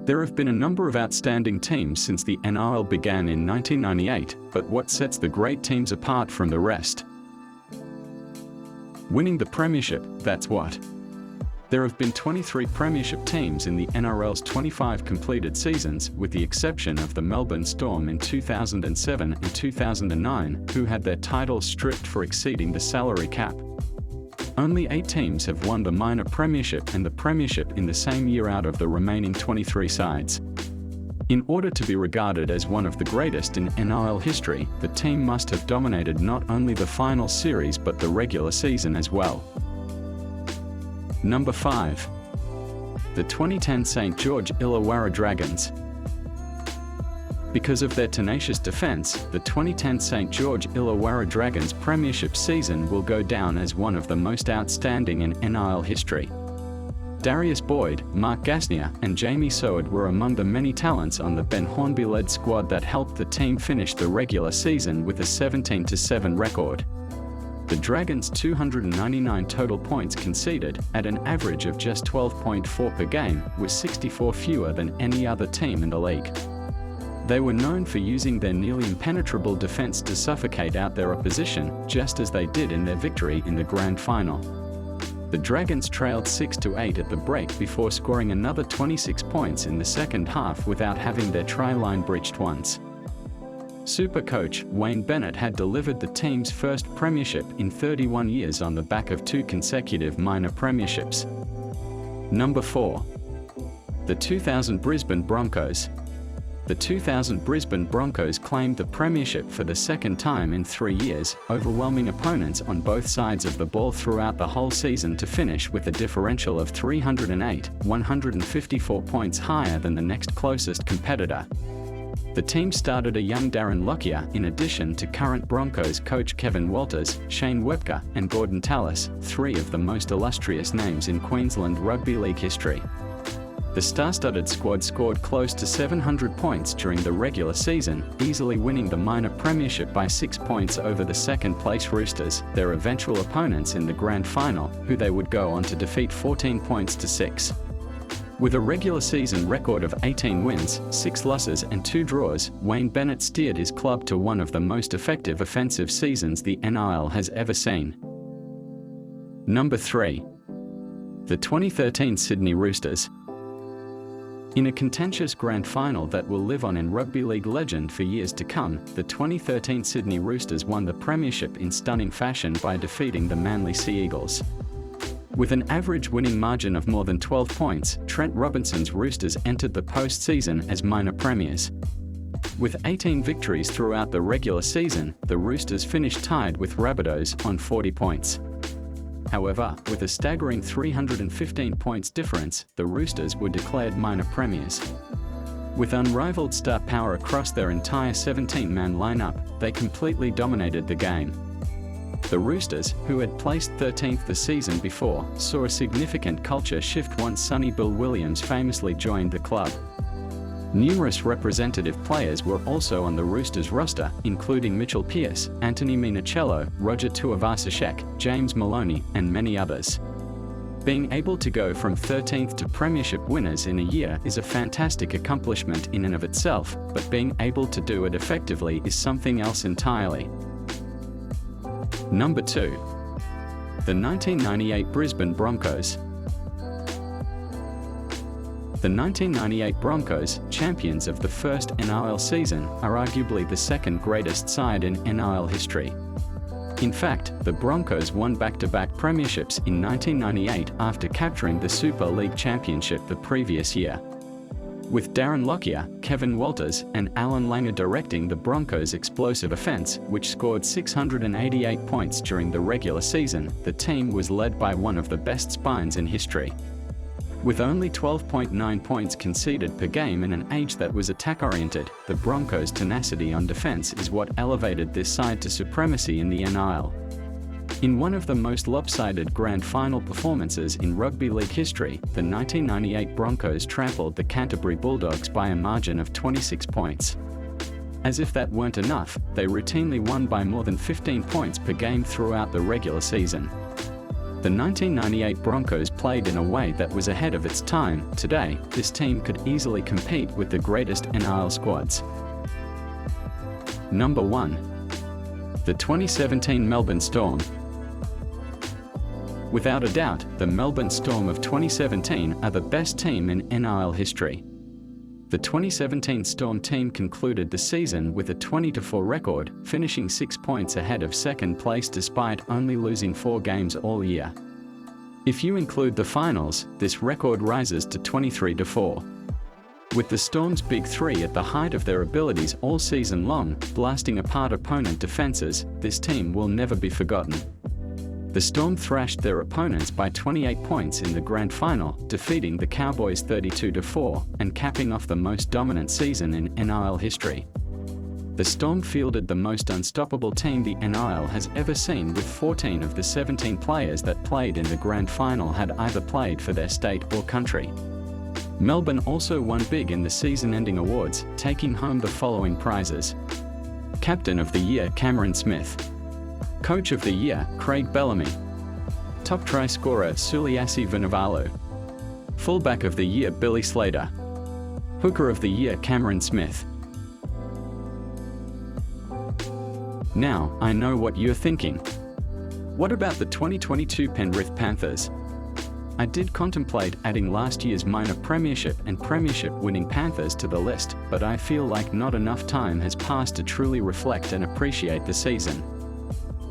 There have been a number of outstanding teams since the NRL began in 1998, but what sets the great teams apart from the rest? Winning the premiership, that's what. There have been 23 premiership teams in the NRL's 25 completed seasons, with the exception of the Melbourne Storm in 2007 and 2009, who had their titles stripped for exceeding the salary cap. Only 8 teams have won the minor premiership and the premiership in the same year out of the remaining 23 sides. In order to be regarded as one of the greatest in NRL history, the team must have dominated not only the final series but the regular season as well. Number 5. The 2010 St. George Illawarra Dragons. Because of their tenacious defence, the 2010 St. George Illawarra Dragons premiership season will go down as one of the most outstanding in NRL history. Darius Boyd, Mark Gasnier, and Jamie Soward were among the many talents on the Ben Hornby-led squad that helped the team finish the regular season with a 17-7 record. The Dragons' 299 total points conceded, at an average of just 12.4 per game, was 64 fewer than any other team in the league. They were known for using their nearly impenetrable defence to suffocate out their opposition, just as they did in their victory in the grand final. The Dragons trailed 6-8 at the break before scoring another 26 points in the second half without having their try line breached once. Super coach Wayne Bennett had delivered the team's first premiership in 31 years on the back of 2 consecutive minor premierships. Number 4. The 2000 Brisbane Broncos. The 2000 Brisbane Broncos claimed the premiership for the second time in 3 years, overwhelming opponents on both sides of the ball throughout the whole season to finish with a differential of 308, 154 points higher than the next closest competitor. The team started a young Darren Lockyer in addition to current Broncos coach Kevin Walters, Shane Webker, and Gordon Tallis, 3 of the most illustrious names in Queensland Rugby League history. The star-studded squad scored close to 700 points during the regular season, easily winning the minor premiership by 6 points over the second-place Roosters, their eventual opponents in the grand final, who they would go on to defeat 14 points to 6. With a regular season record of 18 wins, 6 losses and 2 draws, Wayne Bennett steered his club to one of the most effective offensive seasons the NRL has ever seen. Number 3. The 2013 Sydney Roosters. In a contentious grand final that will live on in rugby league legend for years to come, the 2013 Sydney Roosters won the premiership in stunning fashion by defeating the Manly Sea Eagles. With an average winning margin of more than 12 points, Trent Robinson's Roosters entered the postseason as minor premiers. With 18 victories throughout the regular season, the Roosters finished tied with Rabbitohs on 40 points. However, with a staggering 315 points difference, the Roosters were declared minor premiers. With unrivaled star power across their entire 17-man lineup, they completely dominated the game. The Roosters, who had placed 13th the season before, saw a significant culture shift once Sonny Bill Williams famously joined the club. Numerous representative players were also on the Roosters roster, including Mitchell Pearce, Anthony Minichiello, Roger Tuivasa-Sheck, James Maloney, and many others. Being able to go from 13th to premiership winners in a year is a fantastic accomplishment in and of itself, but being able to do it effectively is something else entirely. Number 2. The 1998 Brisbane Broncos. The 1998 Broncos, champions of the first NRL season, are arguably the second greatest side in NRL history. In fact, the Broncos won back-to-back premierships in 1998 after capturing the Super League Championship the previous year. With Darren Lockyer, Kevin Walters, and Alan Langer directing the Broncos' explosive offence, which scored 688 points during the regular season, the team was led by one of the best spines in history. With only 12.9 points conceded per game in an age that was attack-oriented, the Broncos' tenacity on defence is what elevated this side to supremacy in the NRL. In one of the most lopsided grand final performances in rugby league history, the 1998 Broncos trampled the Canterbury Bulldogs by a margin of 26 points. As if that weren't enough, they routinely won by more than 15 points per game throughout the regular season. The 1998 Broncos played in a way that was ahead of its time. Today, this team could easily compete with the greatest NRL squads. Number 1. The 2017 Melbourne Storm. Without a doubt, the Melbourne Storm of 2017 are the best team in NRL history. The 2017 Storm team concluded the season with a 20-4 record, finishing 6 points ahead of second place despite only losing 4 games all year. If you include the finals, this record rises to 23-4. With the Storm's big three at the height of their abilities all season long, blasting apart opponent defenses, this team will never be forgotten. The Storm thrashed their opponents by 28 points in the grand final, defeating the Cowboys 32-4 and capping off the most dominant season in NRL history. The Storm fielded the most unstoppable team the NRL has ever seen, with 14 of the 17 players that played in the grand final had either played for their state or country. Melbourne also won big in the season-ending awards, taking home the following prizes: Captain of the Year Cameron Smith, Coach of the Year Craig Bellamy, Top Try Scorer Suliasi Vunivalu, Fullback of the Year Billy Slater, Hooker of the Year Cameron Smith. Now, I know what you're thinking. What about the 2022 Penrith Panthers? I did contemplate adding last year's minor premiership and premiership-winning Panthers to the list, but I feel like not enough time has passed to truly reflect and appreciate the season.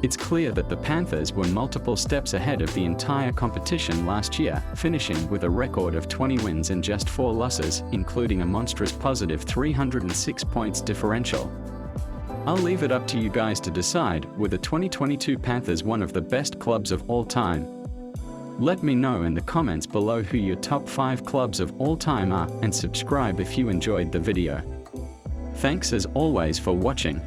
It's clear that the Panthers were multiple steps ahead of the entire competition last year, finishing with a record of 20 wins and just 4 losses, including a monstrous positive 306 points differential. I'll leave it up to you guys to decide, were the 2022 Panthers one of the best clubs of all time? Let me know in the comments below who your top 5 clubs of all time are, and subscribe if you enjoyed the video. Thanks as always for watching.